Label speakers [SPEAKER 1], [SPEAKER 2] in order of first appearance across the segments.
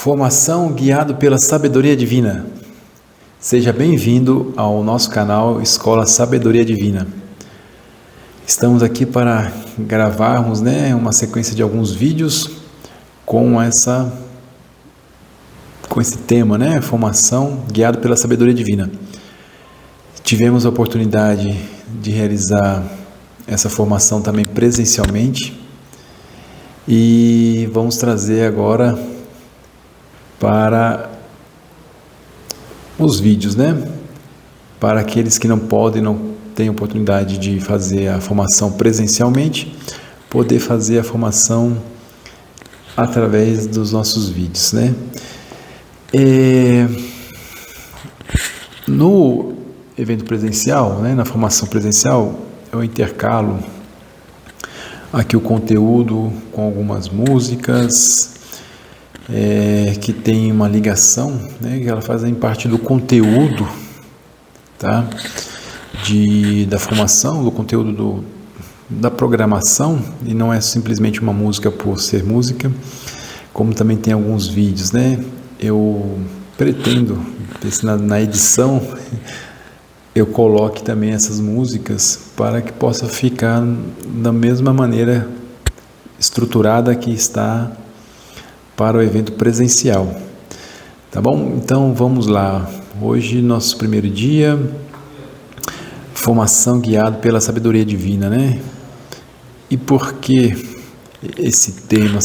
[SPEAKER 1] Formação guiado pela sabedoria divina. Seja bem-vindo ao nosso canal Escola Sabedoria Divina. Estamos aqui para gravarmos, uma sequência de alguns vídeos com esse tema, Formação guiado pela sabedoria divina. Tivemos a oportunidade de realizar essa formação também presencialmente e vamos trazer agora para os vídeos, para aqueles que não podem, não têm oportunidade de fazer a formação presencialmente, poder fazer a formação através dos nossos vídeos, No evento presencial, na formação presencial, eu intercalo aqui o conteúdo com algumas músicas que tem uma ligação, que ela fazem parte do conteúdo, da formação, do conteúdo da programação, e não é simplesmente uma música por ser música, como também tem alguns vídeos, Eu pretendo, na edição, eu coloque também essas músicas para que possa ficar da mesma maneira estruturada que está para o evento presencial, tá bom? Então vamos lá, hoje nosso primeiro dia, formação guiado pela sabedoria divina, E por que esse tema,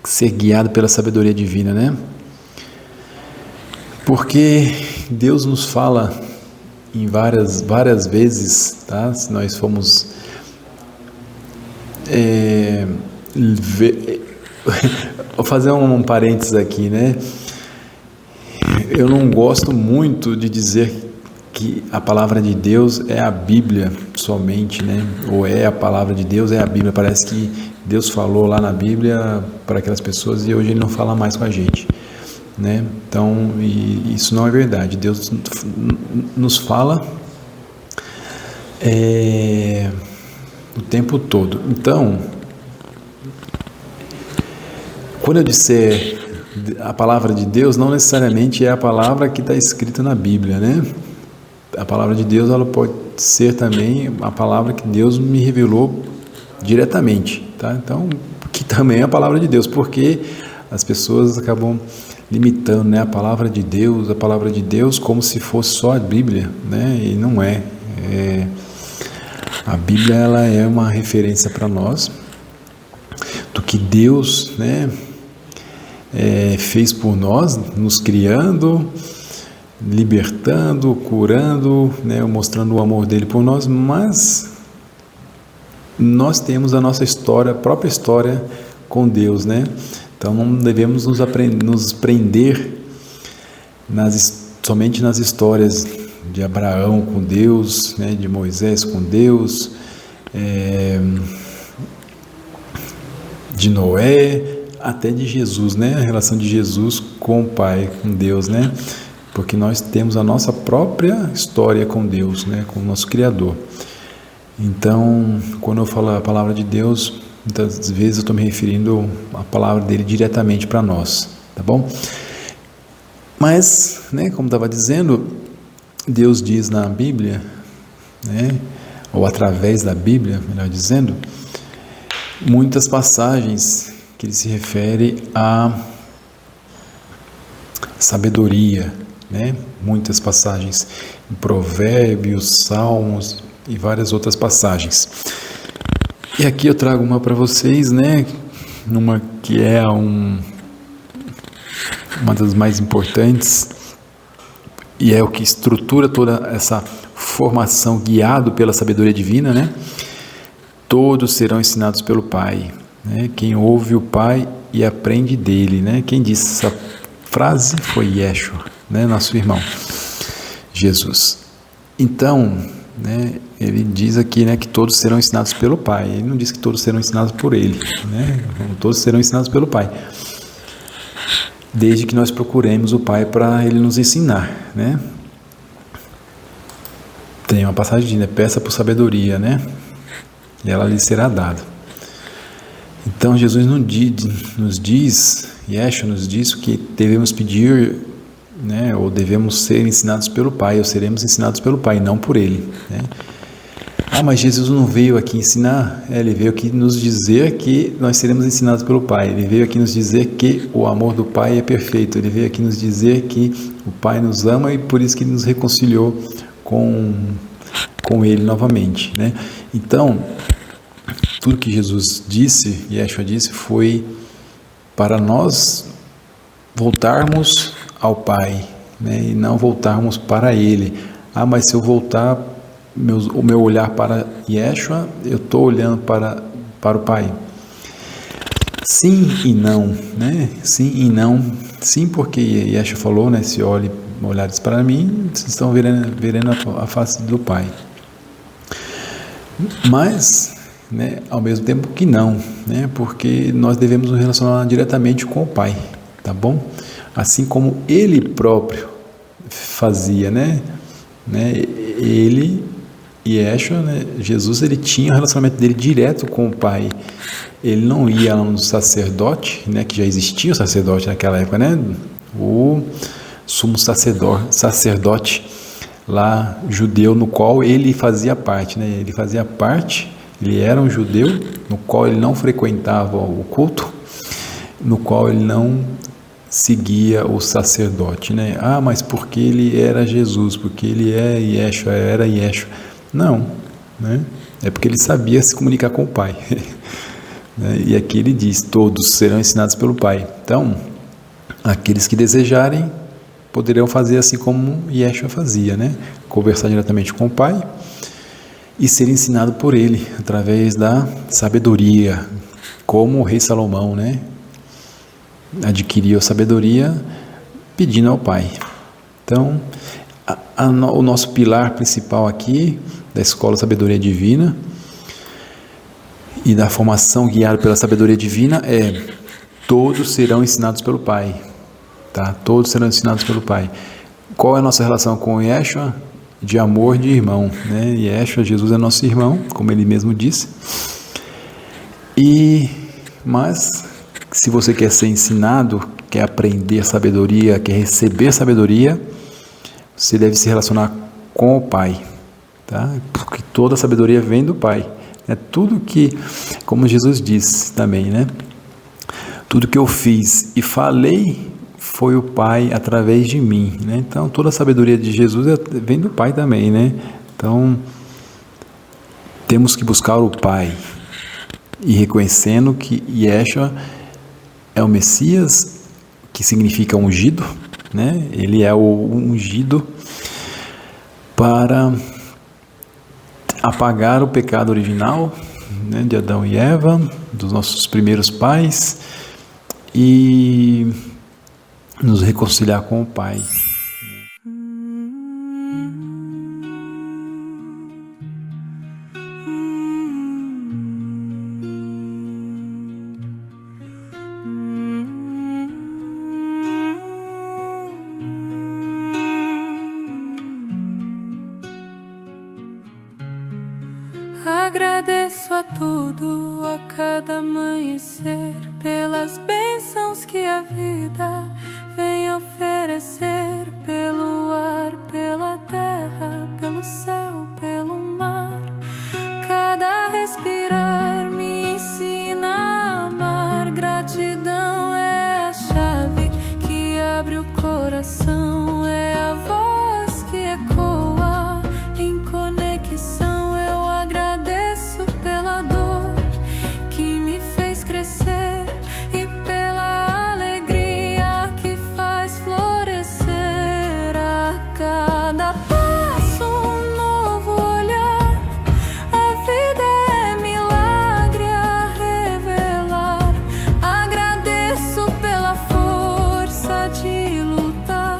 [SPEAKER 1] ser guiado pela sabedoria divina, Porque Deus nos fala em várias vezes, se nós formos vou fazer um parênteses aqui, Eu não gosto muito de dizer que a palavra de Deus é a Bíblia somente, Ou é a palavra de Deus, é a Bíblia. Parece que Deus falou lá na Bíblia para aquelas pessoas e hoje Ele não fala mais com a gente, Então, isso não é verdade. Deus nos fala o tempo todo. Então, quando eu disser a palavra de Deus, não necessariamente é a palavra que está escrita na Bíblia, A palavra de Deus, ela pode ser também a palavra que Deus me revelou diretamente, Então, que também é a palavra de Deus, porque as pessoas acabam limitando, a palavra de Deus como se fosse só a Bíblia, E não é. A Bíblia, ela é uma referência para nós do que Deus, fez por nós, nos criando, libertando, curando, mostrando o amor dele por nós, mas nós temos a nossa história, a própria história com Deus, Então não devemos nos prender somente nas histórias de Abraão com Deus, de Moisés com Deus, de Noé, até de Jesus, a relação de Jesus com o Pai, com Deus, Porque nós temos a nossa própria história com Deus, com o nosso Criador. Então, quando eu falo a palavra de Deus, muitas vezes eu estou me referindo à palavra dele diretamente para nós, tá bom? Mas, como estava dizendo, Deus diz na Bíblia, ou através da Bíblia, melhor dizendo, muitas passagens que ele se refere à sabedoria, Muitas passagens em Provérbios, Salmos e várias outras passagens. E aqui eu trago uma para vocês, numa que é uma das mais importantes e é o que estrutura toda essa formação guiado pela sabedoria divina, Todos serão ensinados pelo Pai, Quem ouve o Pai e aprende dele, Quem disse essa frase foi Yeshua, nosso irmão Jesus. Então, ele diz aqui, que todos serão ensinados pelo Pai. Ele não diz que todos serão ensinados por ele, Todos serão ensinados pelo Pai, desde que nós procuremos o Pai para ele nos ensinar, Tem uma passagem, peça por sabedoria, e ela lhe será dada. Então Jesus nos diz Yeshua nos diz que devemos pedir, né, ou devemos ser ensinados pelo Pai, ou seremos ensinados pelo Pai, não por Ele, né? Mas Jesus não veio aqui ensinar, Ele veio aqui nos dizer que nós seremos ensinados pelo Pai, Ele veio aqui nos dizer que o amor do Pai é perfeito, Ele veio aqui nos dizer que o Pai nos ama e por isso que Ele nos reconciliou com Ele novamente, né? Então, tudo que Jesus disse, Yeshua disse, foi para nós voltarmos ao Pai, né? E não voltarmos para Ele. Mas se eu voltar o meu olhar para Yeshua, eu estou olhando para o Pai. Sim e não, né? Sim e não. Sim, porque Yeshua falou, né? Se olhares para mim, vocês estão verendo a face do Pai. Mas, né, ao mesmo tempo que não, né? Porque nós devemos nos relacionar diretamente com o Pai, tá bom? Assim como Ele próprio fazia, né? Ele, Yeshua, né? Jesus, ele tinha o relacionamento dele direto com o Pai. Ele não ia lá no sacerdote, né? Que já existia o sacerdote naquela época, né? O sumo sacerdote lá judeu, no qual ele fazia parte, né? Ele fazia parte, ele era um judeu, no qual ele não frequentava o culto, no qual ele não seguia o sacerdote, né? Mas porque ele era Jesus, porque ele era Yeshua. Não, né? É porque ele sabia se comunicar com o Pai. E aqui ele diz, todos serão ensinados pelo Pai. Então, aqueles que desejarem poderão fazer assim como Yeshua fazia, né? Conversar diretamente com o Pai e ser ensinado por Ele, através da sabedoria, como o rei Salomão, né? Adquiriu a sabedoria pedindo ao Pai. Então, o nosso pilar principal aqui da Escola Sabedoria Divina e da formação guiada pela sabedoria divina é: todos serão ensinados pelo Pai, tá? Todos serão ensinados pelo Pai. Qual é a nossa relação com Yeshua? De amor de irmão, né? Yeshua, Jesus é nosso irmão, como ele mesmo disse. Mas se você quer ser ensinado, quer aprender sabedoria, quer receber sabedoria, você deve se relacionar com o Pai, tá? Porque toda a sabedoria vem do Pai. É tudo que, como Jesus disse também, né? Tudo que eu fiz e falei foi o Pai através de mim, né? Então, toda a sabedoria de Jesus vem do Pai também, né? Então, temos que buscar o Pai e reconhecendo que Yeshua é o Messias, que significa ungido, né? Ele é o ungido para apagar o pecado original, né, de Adão e Eva, dos nossos primeiros pais, e nos reconciliar com o Pai.
[SPEAKER 2] Agradeço a tudo, a cada amanhecer, pelas bênçãos que a vida vem oferecer, pelo ar, pela terra, pelo céu, pelo mar. Cada respirar me ensina a amar. Gratidão é a chave que abre o coração, é a voz que ecoa em conexão. Pela dor que me fez crescer e pela alegria que faz florescer. A cada passo um novo olhar, a vida é milagre a revelar. Agradeço pela força de lutar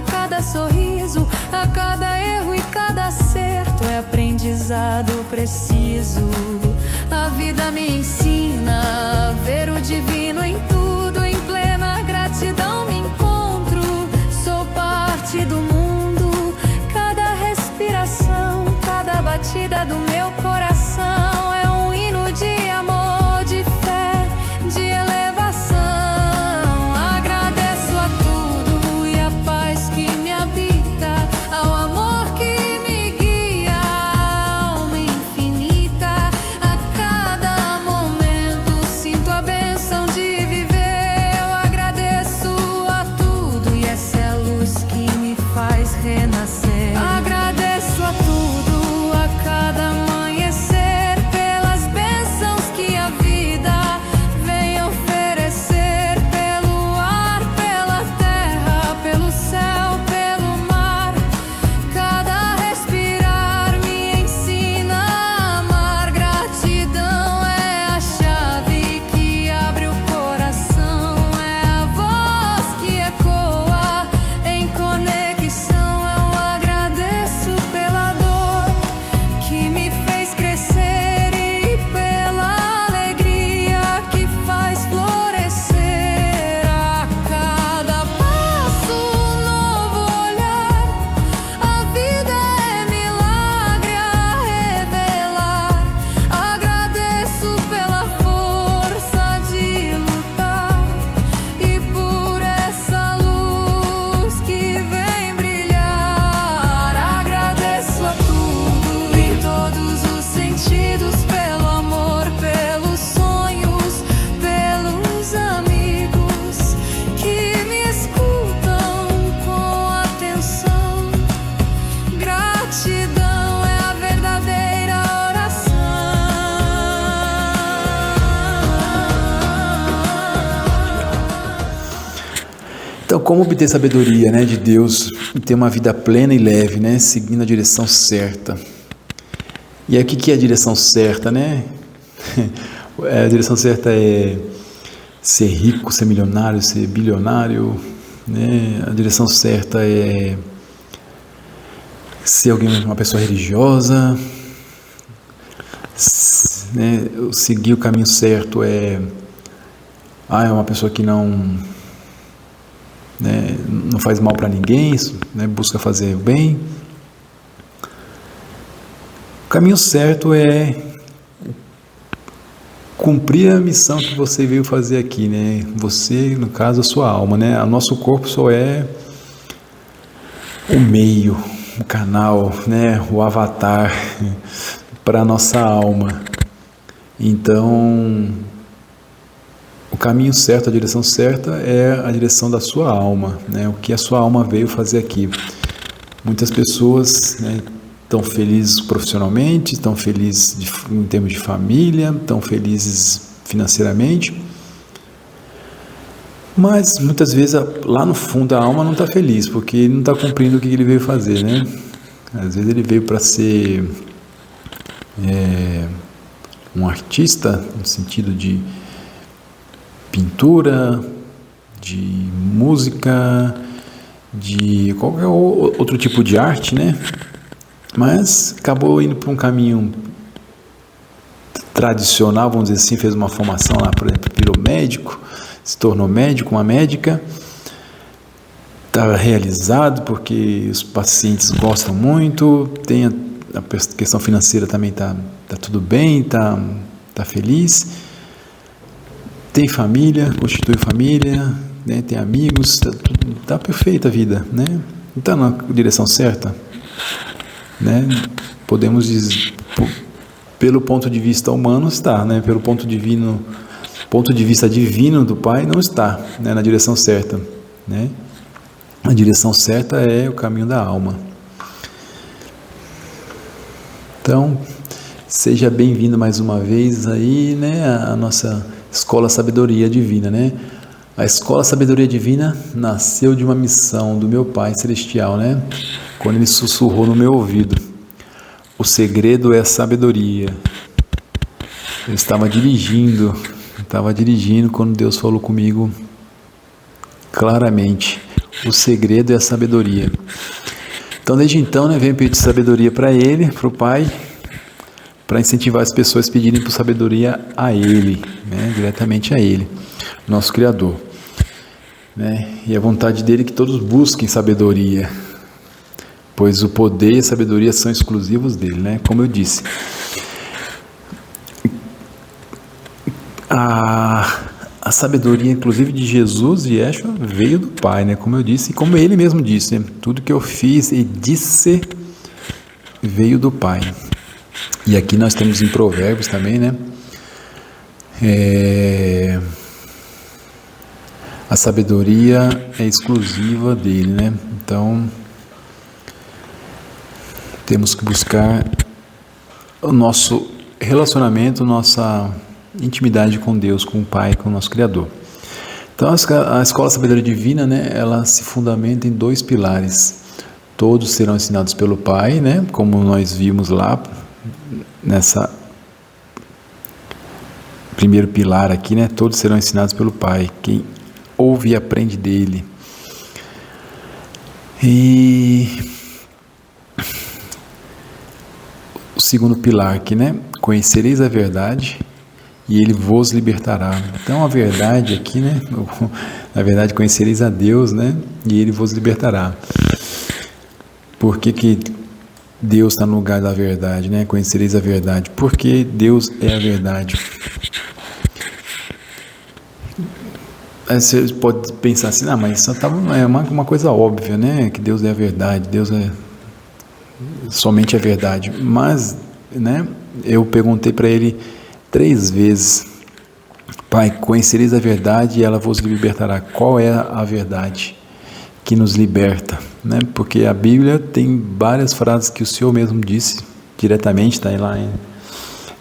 [SPEAKER 2] a cada sorriso, a cada erro e cada acerto é aprendizado preciso. A vida me ensina a ver o divino em tudo, em plena gratidão me encontro. Sou parte do mundo, cada respiração, cada batida do meu coração é um hino de amor, de fé, de elevação. Agradeço a tudo e a paz que me habita, ao amor que me guia, à alma infinita. A cada momento sinto a bênção de viver. Eu agradeço a tudo e essa é a luz que me faz renascer. Agradeço a tudo, a cada amanhecer, pelas bênçãos que a vida vem oferecer, pelo ar, pela terra, pelo céu, pelo mar. Cada respirar me ensina a amar. Gratidão é a chave que abre o coração, é a voz que ecoa em conexão. Eu agradeço pela dor que me fez crescer e pela alegria que faz florescer. A cada passo um novo olhar, a vida é milagre a revelar. Agradeço pela força de lutar e por essa luz que vem brilhar. Agradeço a tudo em todos os sentidos, pelo amor, pelos sonhos, pelos amigos que me escutam com atenção. Gratidão é a verdadeira oração.
[SPEAKER 1] Então, como obter sabedoria, né, de Deus e ter uma vida plena e leve, né, seguindo a direção certa? E aí, o que é a direção certa, né? A direção certa é ser rico, ser milionário, ser bilionário, né? A direção certa é ser uma pessoa religiosa, né? Seguir o caminho certo é uma pessoa que não faz mal para ninguém, né? Busca fazer o bem. O caminho certo é cumprir a missão que você veio fazer aqui, né? Você, no caso, a sua alma, né? O nosso corpo só é o meio, o canal, né? O avatar para a nossa alma. Então, o caminho certo, a direção certa é a direção da sua alma, né? O que a sua alma veio fazer aqui. Muitas pessoas, né, estão felizes profissionalmente, estão felizes em termos de família, estão felizes financeiramente, mas muitas vezes lá no fundo a alma não está feliz, porque ele não está cumprindo o que ele veio fazer, né? Às vezes ele veio para ser um artista, no sentido de pintura, de música, de qualquer outro tipo de arte, né? Mas acabou indo para um caminho tradicional, vamos dizer assim, fez uma formação lá, por exemplo, virou médico, se tornou médico, uma médica, está realizado porque os pacientes gostam muito, tem a questão financeira também está tudo bem, está feliz, tem família, constitui família, né, tem amigos, está perfeita a vida, né? Não está na direção certa, né? Podemos dizer, pelo ponto de vista humano está, né? Pelo ponto de vista divino do Pai não está, né, na direção certa, né? A direção certa é o caminho da alma. Então, seja bem-vindo mais uma vez aí, né, a nossa Escola Sabedoria Divina, né? A Escola Sabedoria Divina nasceu de uma missão do meu Pai Celestial, né? Quando ele sussurrou no meu ouvido: o segredo é a sabedoria. Eu estava dirigindo quando Deus falou comigo claramente: o segredo é a sabedoria. Então, desde então, né, venho pedir sabedoria para ele, para o Pai, para incentivar as pessoas a pedirem por sabedoria a Ele, né, diretamente a Ele, nosso Criador. Né, e a vontade dele é que todos busquem sabedoria, pois o poder e a sabedoria são exclusivos dele, né, como eu disse. A sabedoria, inclusive, de Jesus e Yeshua veio do Pai, né? Como eu disse, e como ele mesmo disse, né? Tudo que eu fiz e disse veio do Pai. E aqui nós temos em Provérbios também, né? A sabedoria é exclusiva dele, né? Então, temos que buscar o nosso relacionamento, nossa intimidade com Deus, com o Pai, com o nosso Criador. Então, a Escola Sabedoria Divina, né, ela se fundamenta em 2 pilares. Todos serão ensinados pelo Pai, né, como nós vimos lá, nessa primeiro pilar aqui, né, todos serão ensinados pelo Pai. Quem ouve e aprende dele. E o segundo pilar aqui, né, conhecereis a verdade e ele vos libertará. Então a verdade aqui, né, na verdade conhecereis a Deus, né, e ele vos libertará. Por que Deus está no lugar da verdade, né? Conhecereis a verdade. Porque Deus é a verdade. Aí você pode pensar assim, mas isso é uma coisa óbvia, né? Que Deus é a verdade, Deus é somente a verdade. Mas, né, eu perguntei para ele 3 vezes: Pai, conhecereis a verdade e ela vos libertará. Qual é a verdade que nos liberta, né? Porque a Bíblia tem várias frases que o Senhor mesmo disse diretamente, está aí lá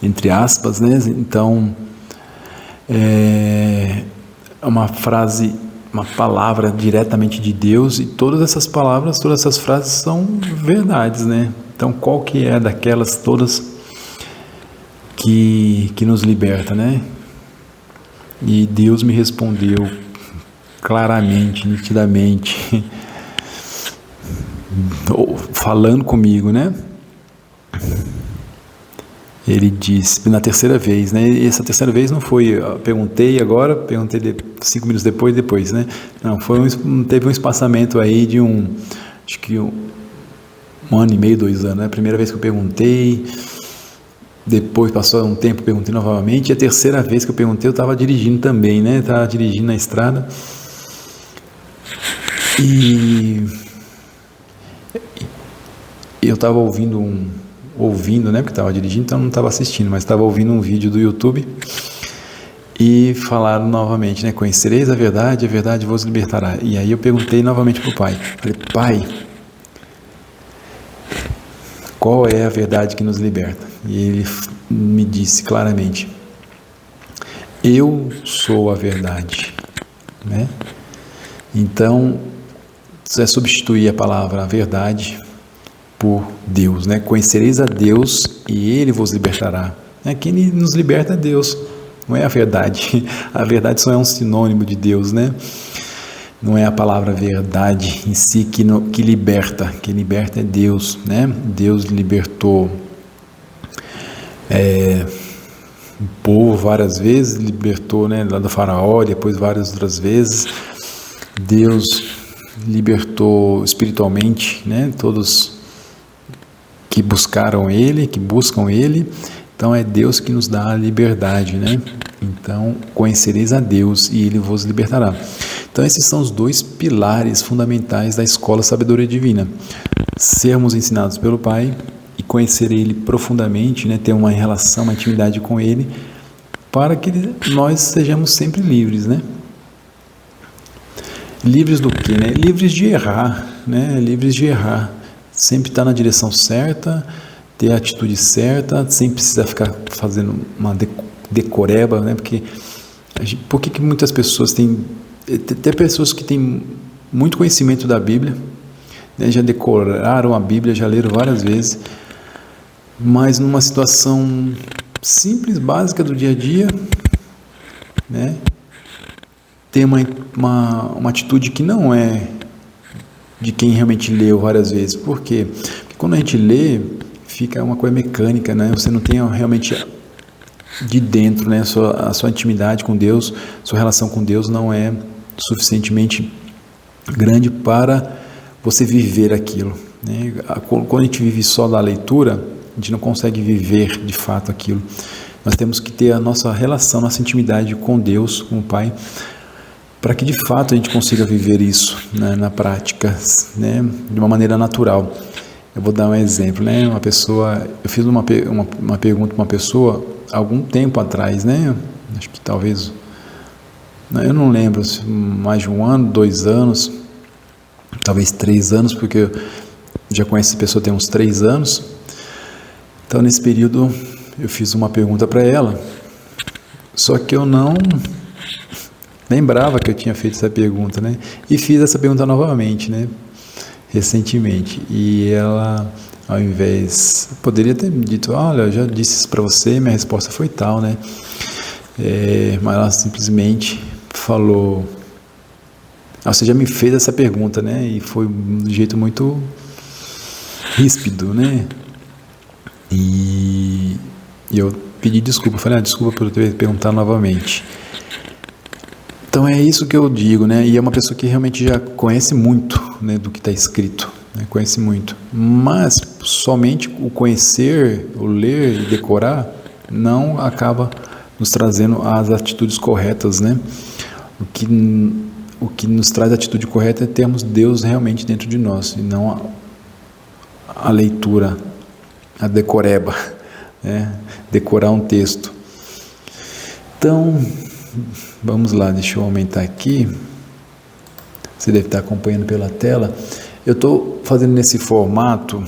[SPEAKER 1] entre aspas, né? Então é uma frase, uma palavra diretamente de Deus, e todas essas palavras, todas essas frases são verdades, né? Então qual que é daquelas todas que nos liberta, né? E Deus me respondeu claramente, nitidamente, falando comigo, né? Ele disse, na terceira vez, né? E essa terceira vez não foi, perguntei agora, perguntei 5 minutos depois, né? Não, teve um espaçamento aí de acho que 1 ano e meio, 2 anos, né? A primeira vez que eu perguntei, depois passou um tempo, perguntei novamente, e a terceira vez que eu perguntei, eu estava dirigindo também, né? Estava dirigindo na estrada, e eu estava ouvindo, né? Porque estava dirigindo, então não estava assistindo, mas estava ouvindo um vídeo do YouTube, e falaram novamente, né? Conhecereis a verdade vos libertará. E aí eu perguntei novamente para o Pai, falei, Pai, qual é a verdade que nos liberta? E ele me disse claramente, eu sou a verdade, né? Então, é substituir a palavra verdade por Deus, né? Conhecereis a Deus e Ele vos libertará. Quem nos liberta é Deus, não é a verdade. A verdade só é um sinônimo de Deus, né? Não é a palavra verdade em si que liberta. Quem liberta é Deus, né? Deus libertou o povo várias vezes, libertou, né, lá do faraó, depois várias outras vezes. Deus libertou espiritualmente, né, todos que buscaram Ele, que buscam Ele. Então é Deus que nos dá a liberdade, né? Então conhecereis a Deus e Ele vos libertará. Então esses são os 2 pilares fundamentais da Escola Sabedoria Divina: sermos ensinados pelo Pai e conhecer Ele profundamente, né? Ter uma relação, uma intimidade com Ele, para que nós sejamos sempre livres, né? Livres do quê, né? Livres de errar, né? Livres de errar. Sempre estar na direção certa, ter a atitude certa, sem precisar ficar fazendo uma decoreba, né? Por que muitas pessoas têm pessoas que têm muito conhecimento da Bíblia, né? Já decoraram a Bíblia, já leram várias vezes, mas numa situação simples, básica do dia a dia, né? Tem uma atitude que não é de quem realmente leu várias vezes. Por quê? Porque quando a gente lê, fica uma coisa mecânica, né? Você não tem realmente de dentro, né? A sua intimidade com Deus, sua relação com Deus não é suficientemente grande para você viver aquilo, né? Quando a gente vive só da leitura, a gente não consegue viver de fato aquilo. Nós temos que ter a nossa relação, nossa intimidade com Deus, com o Pai, para que de fato a gente consiga viver isso, né, na prática, né, de uma maneira natural. Eu vou dar um exemplo, né? Eu fiz uma pergunta para uma pessoa algum tempo atrás, né? Acho que talvez, eu não lembro, mais de 1 ano, 2 anos, talvez 3 anos, porque eu já conheço essa pessoa tem uns 3 anos. Então, nesse período, eu fiz uma pergunta para ela, só que eu não lembrava que eu tinha feito essa pergunta, né? E fiz essa pergunta novamente, né? Recentemente. E ela, ao invés, poderia ter me dito, olha, eu já disse isso para você, minha resposta foi tal, né? Mas ela simplesmente falou, você já me fez essa pergunta, né? E foi de um jeito muito ríspido, né? E eu pedi desculpa, falei, desculpa por eu ter perguntado novamente. Então é isso que eu digo, né? E é uma pessoa que realmente já conhece muito, né, do que está escrito, né? Conhece muito. Mas somente o conhecer, o ler e decorar não acaba nos trazendo as atitudes corretas, né? O que nos traz a atitude correta é termos Deus realmente dentro de nós e não a leitura, a decoreba, né? Decorar um texto. Então, vamos lá, deixa eu aumentar aqui. Você deve estar acompanhando pela tela. Eu estou fazendo nesse formato,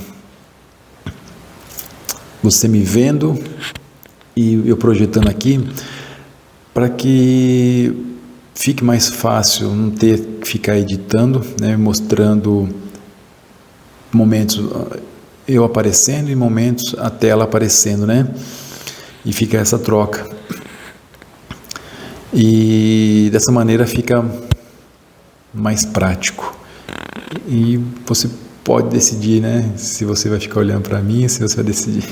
[SPEAKER 1] você me vendo e eu projetando aqui, para que fique mais fácil, não ter que ficar editando, né, mostrando momentos eu aparecendo e momentos a tela aparecendo, né? E fica essa troca. E dessa maneira fica mais prático. E você pode decidir, né? Se você vai ficar olhando para mim, se você vai decidir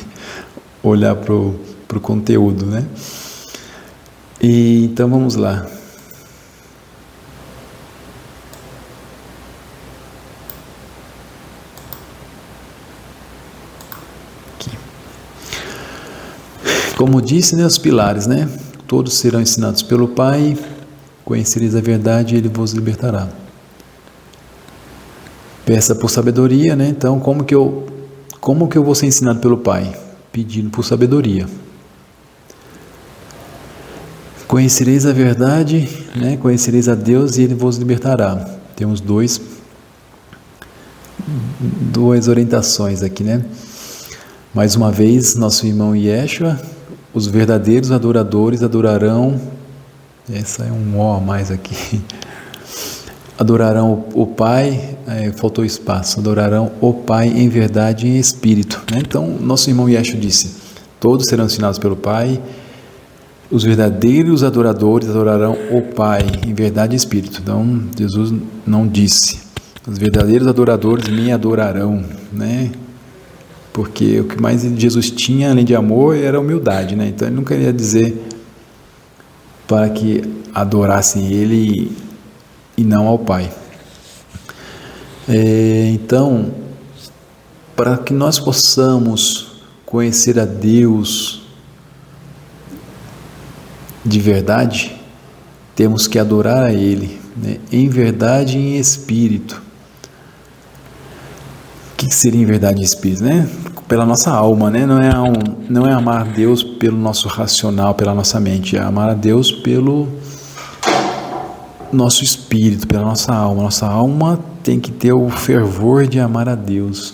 [SPEAKER 1] olhar para o conteúdo, né? E então vamos lá. Aqui. Como disse, né, os pilares, né? Todos serão ensinados pelo Pai, conhecereis a verdade e Ele vos libertará. Peça por sabedoria, né? Então, como que eu vou ser ensinado pelo Pai? Pedindo por sabedoria. Conhecereis a verdade, né? Conhecereis a Deus e Ele vos libertará. Temos duas orientações aqui, né? Mais uma vez, nosso irmão Yeshua, os verdadeiros adoradores adorarão, essa é um ó a mais aqui, adorarão o Pai, faltou espaço, adorarão o Pai em verdade e em espírito, né? Então, nosso irmão Yeshua disse, todos serão ensinados pelo Pai, os verdadeiros adoradores adorarão o Pai em verdade e espírito. Então, Jesus não disse, os verdadeiros adoradores me adorarão, né? Porque o que mais Jesus tinha, além de amor, era humildade, né? Então, ele não queria dizer para que adorassem Ele e não ao Pai. Então, para que nós possamos conhecer a Deus de verdade, temos que adorar a Ele, né? Em verdade e em espírito. O que seria em verdade e espírito, né? Pela nossa alma, né? Não é amar a Deus pelo nosso racional, pela nossa mente, é amar a Deus pelo nosso espírito, pela nossa alma. Nossa alma tem que ter o fervor de amar a Deus.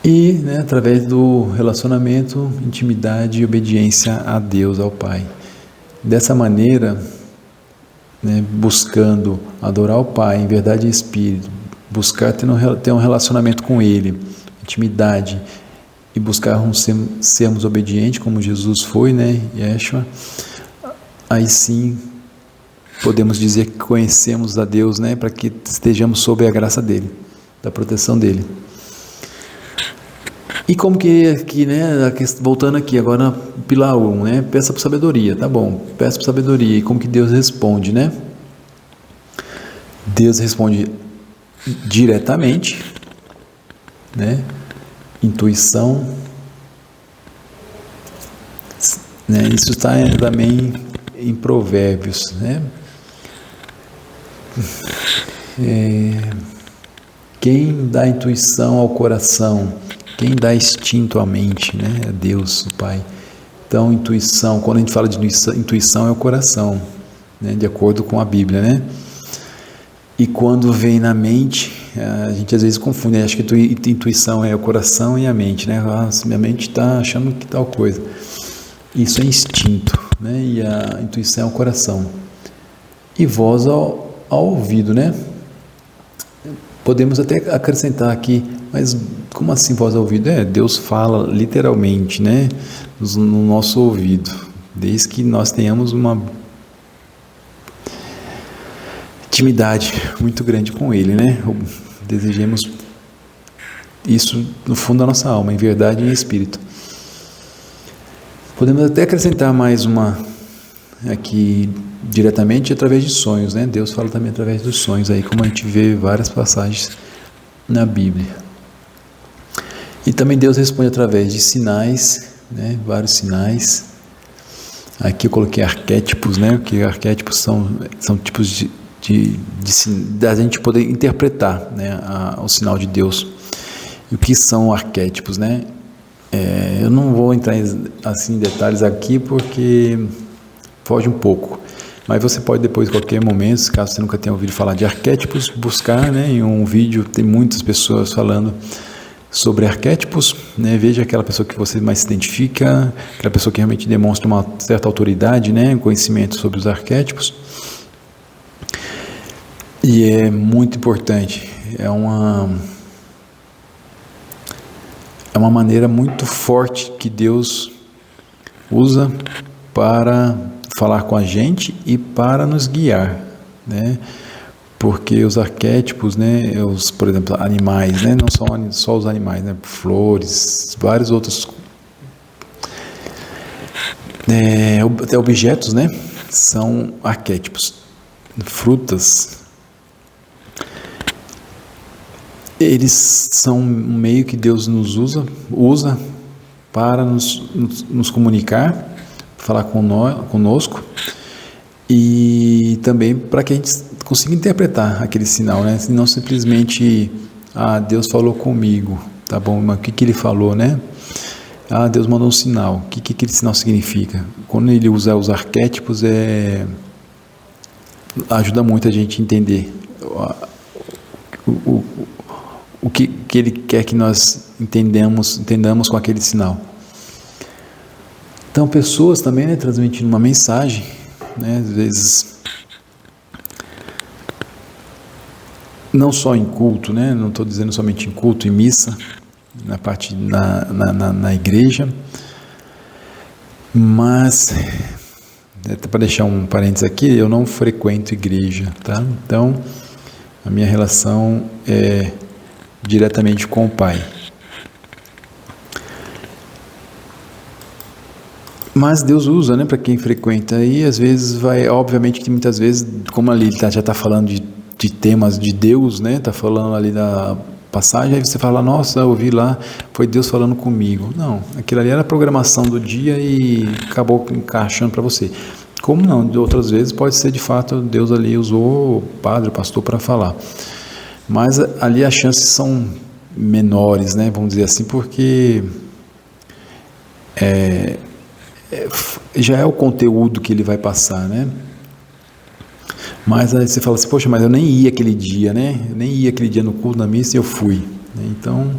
[SPEAKER 1] E, né, através do relacionamento, intimidade e obediência a Deus, ao Pai. Dessa maneira, né, buscando adorar o Pai em verdade e espírito, buscar ter um relacionamento com Ele, intimidade, e buscar sermos obedientes como Jesus foi, né, Yeshua, aí sim podemos dizer que conhecemos a Deus, né, para que estejamos sob a graça dele, da proteção dele. E como que aqui, né, voltando aqui agora, pilar 1, né, peça por sabedoria, tá bom, peça por sabedoria, e como que Deus responde, né? Deus responde diretamente, né, intuição, né, isso está também em Provérbios, né? Quem dá intuição ao coração, quem dá instinto à mente, né? É Deus, o Pai. Então, intuição, quando a gente fala de intuição é o coração, né? De acordo com a Bíblia, né? E quando vem na mente, a gente às vezes confunde, né? Acho que intuição é o coração e a mente, né? Nossa, minha mente está achando que tal coisa. Isso é instinto, né? E a intuição é o coração. E voz ao ouvido, né? Podemos até acrescentar aqui, mas como assim voz ao ouvido? Deus fala literalmente, né? No nosso ouvido, desde que nós tenhamos uma intimidade muito grande com Ele, né? Desejemos isso no fundo da nossa alma, em verdade e em espírito. Podemos até acrescentar mais uma aqui diretamente através de sonhos, né? Deus fala também através dos sonhos, aí como a gente vê várias passagens na Bíblia. E também Deus responde através de sinais, né? Vários sinais. Aqui eu coloquei arquétipos, né? Porque arquétipos são tipos da gente poder interpretar, né? O sinal de Deus. E o que são arquétipos, né? Eu não vou entrar assim em detalhes aqui porque foge um pouco, mas você pode depois, em qualquer momento, caso você nunca tenha ouvido falar de arquétipos, buscar, né, em um vídeo, tem muitas pessoas falando sobre arquétipos, né, veja aquela pessoa que você mais se identifica, aquela pessoa que realmente demonstra uma certa autoridade, né, conhecimento sobre os arquétipos, e é muito importante, é uma maneira muito forte que Deus usa para falar com a gente e para nos guiar, né? Porque os arquétipos, né, por exemplo, animais, né, não só os animais, né, flores, vários outros até objetos, né, são arquétipos. Frutas, eles são um meio que Deus nos usa para nos comunicar, falar conosco, e também para que a gente consiga interpretar aquele sinal, né? Não simplesmente, Deus falou comigo, tá bom, mas o que ele falou, né? Deus mandou um sinal, o que aquele sinal significa? Quando ele usa os arquétipos, ajuda muito a gente a entender o que ele quer que nós entendamos com aquele sinal. Então, pessoas também, né, transmitindo uma mensagem, né, às vezes, não só em culto, né, não estou dizendo somente em culto, em missa, na igreja, mas, para deixar um parênteses aqui, eu não frequento igreja, tá? Então, a minha relação é diretamente com o Pai. Mas Deus usa, né, para quem frequenta, e às vezes obviamente que muitas vezes, como ali ele já está falando de temas de Deus, né, está falando ali da passagem, aí você fala, nossa, eu ouvi lá, foi Deus falando comigo. Não, aquilo ali era a programação do dia e acabou encaixando para você. Como não, de outras vezes pode ser de fato Deus ali usou o padre, o pastor para falar. Mas ali as chances são menores, né, vamos dizer assim, porque já é o conteúdo que ele vai passar, né? Mas aí você fala assim, poxa, mas eu nem ia aquele dia, né? Eu nem ia aquele dia no culto, na missa, e eu fui, né? Então,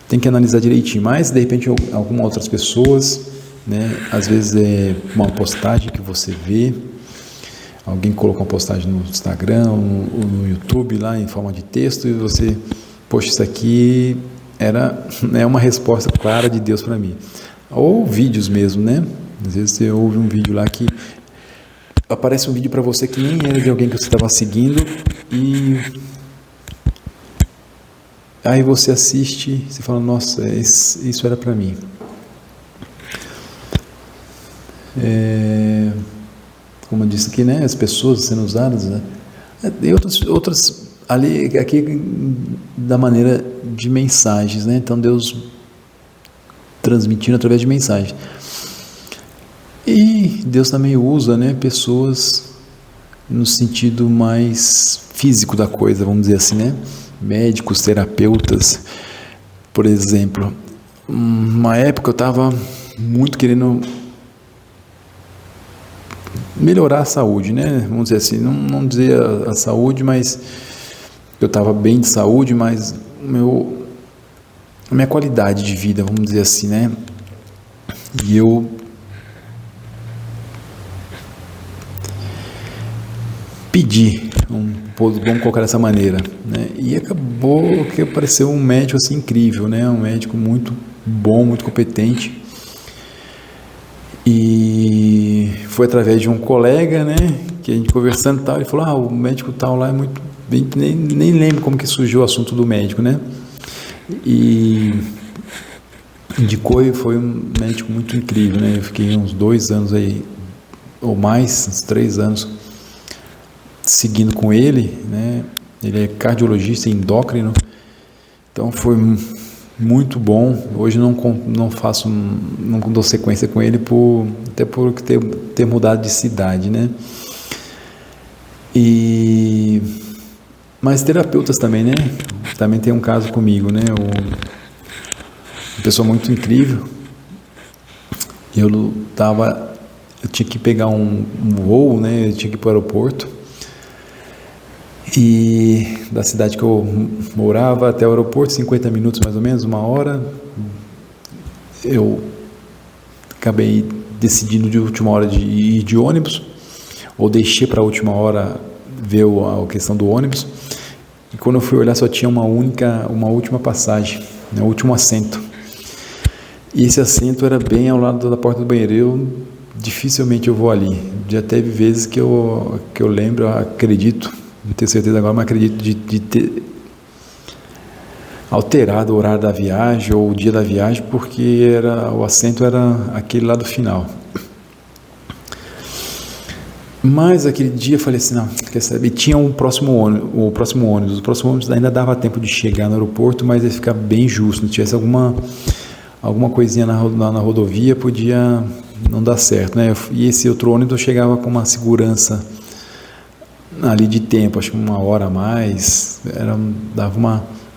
[SPEAKER 1] tem que analisar direitinho. Mas, de repente, algumas outras pessoas, né? Às vezes é uma postagem que você vê, alguém colocou uma postagem no Instagram, ou no YouTube, lá em forma de texto, e você, poxa, isso aqui é uma resposta clara de Deus para mim. Ou vídeos mesmo, né? Às vezes você ouve um vídeo lá que aparece um vídeo para você que nem era de alguém que você estava seguindo e aí você assiste, você fala, nossa, isso era para mim. Como eu disse aqui, né, as pessoas sendo usadas, né, e outras ali, aqui da maneira de mensagens, né, então Deus transmitindo através de mensagens. E Deus também usa, né, pessoas no sentido mais físico da coisa, vamos dizer assim, né, médicos, terapeutas. Por exemplo, uma época eu estava muito querendo melhorar a saúde, né? Vamos dizer assim, não dizer a saúde, mas eu estava bem de saúde, mas a minha qualidade de vida, vamos dizer assim, né? E eu pedi, vamos colocar dessa maneira, né? E acabou que apareceu um médico assim incrível, né? Um médico muito bom, muito competente. E foi através de um colega, né, que a gente conversando e tal, ele falou, o médico tal lá é muito bem, nem lembro como que surgiu o assunto do médico, né, e indicou e foi um médico muito incrível, né, eu fiquei uns 2 anos aí, ou mais, uns 3 anos, seguindo com ele, né, ele é cardiologista endócrino, então foi muito bom. Hoje não dou sequência com ele até por ter mudado de cidade, né? Mas terapeutas também, né? Também tem um caso comigo, né? Uma pessoa muito incrível. Eu tinha que pegar um voo, né? Eu tinha que ir para o aeroporto. E da cidade que eu morava até o aeroporto, 50 minutos mais ou menos, 1 hora. Eu acabei decidindo de última hora de ir de ônibus, ou deixei para a última hora ver a questão do ônibus. E quando eu fui olhar, só tinha uma última passagem, né, o último assento. E esse assento era bem ao lado da porta do banheiro. Dificilmente eu vou ali. Já teve vezes que eu lembro, eu acredito, não tenho certeza agora, mas acredito de ter alterado o horário da viagem ou o dia da viagem, porque o assento era aquele lá do final. Mas aquele dia eu falei assim, não, quer saber, tinha o próximo ônibus ainda dava tempo de chegar no aeroporto, mas ia ficar bem justo, se tivesse alguma coisinha na rodovia, podia não dar certo, né? E esse outro ônibus eu chegava com uma segurança ali de tempo, acho que 1 hora a mais, dava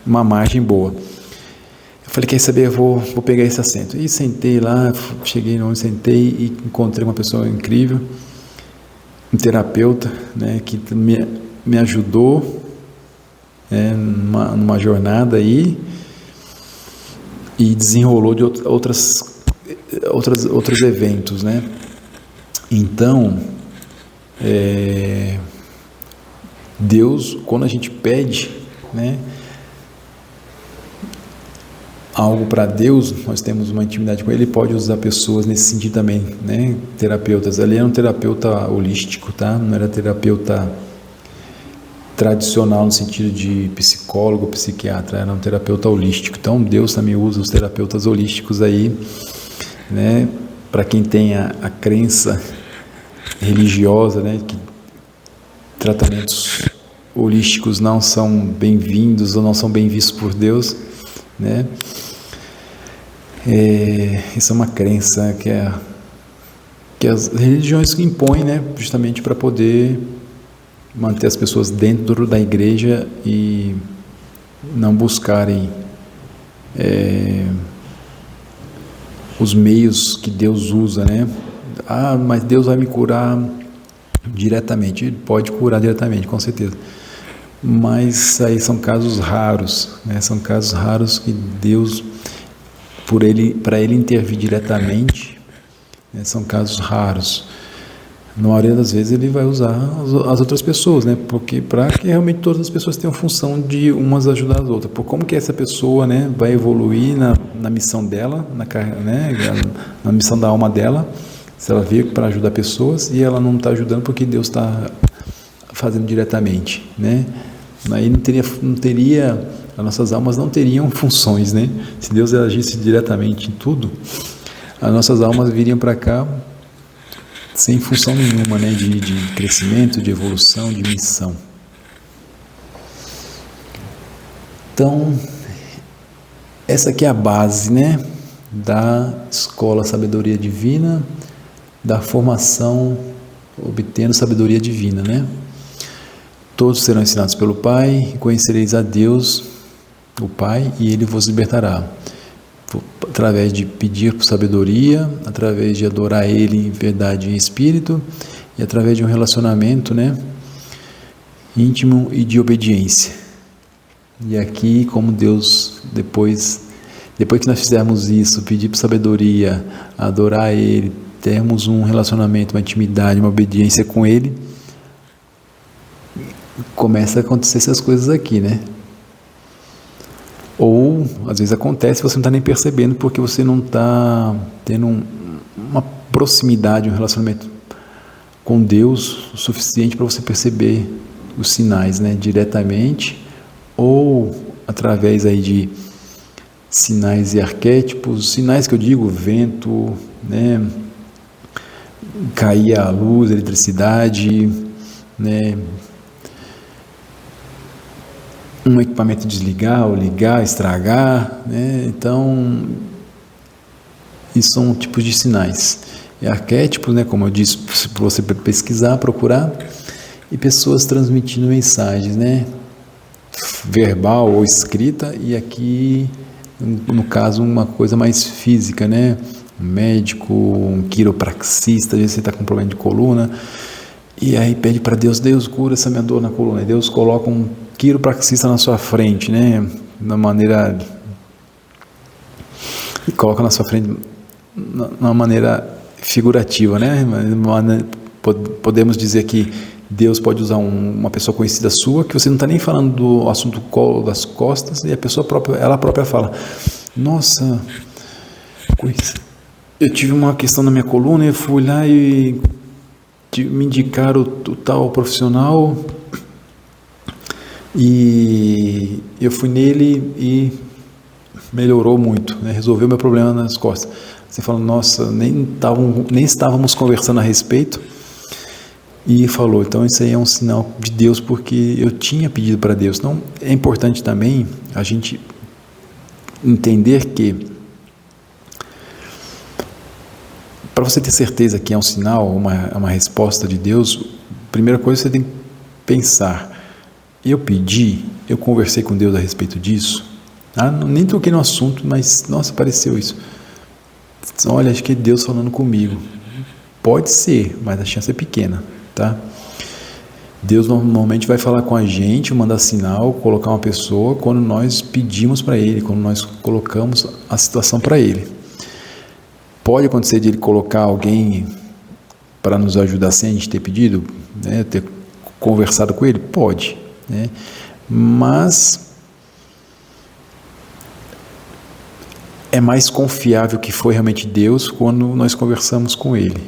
[SPEAKER 1] uma margem boa. Eu falei, quer saber, eu vou pegar esse assento. E sentei lá, cheguei no ônibus, sentei e encontrei uma pessoa incrível, um terapeuta, né, que me ajudou, né, numa jornada aí, e desenrolou de outros eventos, né? Então, Deus, quando a gente pede, né, algo para Deus, nós temos uma intimidade com Ele, pode usar pessoas nesse sentido também, né, terapeutas. Ali era um terapeuta holístico, tá? Não era terapeuta tradicional no sentido de psicólogo, psiquiatra, era um terapeuta holístico. Então Deus também usa os terapeutas holísticos aí, né, para quem tem a crença religiosa, né, que tratamentos holísticos não são bem-vindos ou não são bem vistos por Deus, né? Isso é uma crença que as religiões impõem, né, justamente para poder manter as pessoas dentro da igreja e não buscarem os meios que Deus usa, né? Mas Deus vai me curar diretamente. Ele pode curar diretamente, com certeza, mas aí são casos raros, né? São casos raros que Deus, para ele intervir diretamente, né? São casos raros. Na maioria das vezes ele vai usar as outras pessoas, né? Porque para que realmente todas as pessoas tenham função de umas ajudar as outras. Por como que essa pessoa, né, vai evoluir na missão dela, né, na missão da alma dela, Se ela veio para ajudar pessoas e ela não está ajudando porque Deus está fazendo diretamente, né? Aí não teria, as nossas almas não teriam funções, né? Se Deus agisse diretamente em tudo, as nossas almas viriam para cá sem função nenhuma, né? De crescimento, de evolução, de missão. Então, essa aqui é a base, né? Da escola Sabedoria Divina, da formação obtendo sabedoria divina, né? Todos serão ensinados pelo Pai, e conhecereis a Deus, o Pai, e Ele vos libertará. Através de pedir por sabedoria, através de adorar Ele em verdade e em espírito, e através de um relacionamento, né, íntimo e de obediência. E aqui, como Deus, depois que nós fizermos isso, pedir por sabedoria, adorar Ele, termos um relacionamento, uma intimidade, uma obediência com Ele, começa a acontecer essas coisas aqui, né? Ou, às vezes acontece, você não está nem percebendo, porque você não está tendo uma proximidade, um relacionamento com Deus o suficiente para você perceber os sinais, né? Diretamente, ou através aí de sinais e arquétipos, sinais que eu digo, vento, né? Cair a luz, a eletricidade, né? Um equipamento desligar ou ligar, estragar, né? Então, isso são tipos de sinais. E arquétipos, né? Como eu disse, para você pesquisar, procurar, e pessoas transmitindo mensagens, né? Verbal ou escrita, e aqui, no caso, uma coisa mais física, né? Um médico, um quiropraxista, às vezes você está com um problema de coluna, e aí pede para Deus, Deus cura essa minha dor na coluna, e Deus coloca um quiropraxista na sua frente, né? Da maneira, coloca na sua frente, de uma maneira figurativa, né? Podemos dizer que Deus pode usar uma pessoa conhecida sua, que você não está nem falando do assunto do colo das costas, e a pessoa própria, ela própria fala, nossa, eu tive uma questão na minha coluna, eu fui lá e me indicaram o tal profissional, e eu fui nele e melhorou muito, né? Resolveu meu problema nas costas. Você fala, nossa, nem estávamos conversando a respeito, e falou, então isso aí é um sinal de Deus, porque eu tinha pedido para Deus. Então é importante também a gente entender que, para você ter certeza que é um sinal, uma resposta de Deus, a primeira coisa você tem que pensar, eu conversei com Deus a respeito disso, nem toquei no assunto, mas nossa, apareceu isso, olha, acho que é Deus falando comigo. Pode ser, mas a chance é pequena, tá? Deus normalmente vai falar com a gente, mandar sinal, colocar uma pessoa quando nós pedimos para Ele, quando nós colocamos a situação para Ele. Pode acontecer de Ele colocar alguém para nos ajudar sem a gente ter pedido, né, ter conversado com Ele? Pode, né? Mas é mais confiável que foi realmente Deus quando nós conversamos com Ele.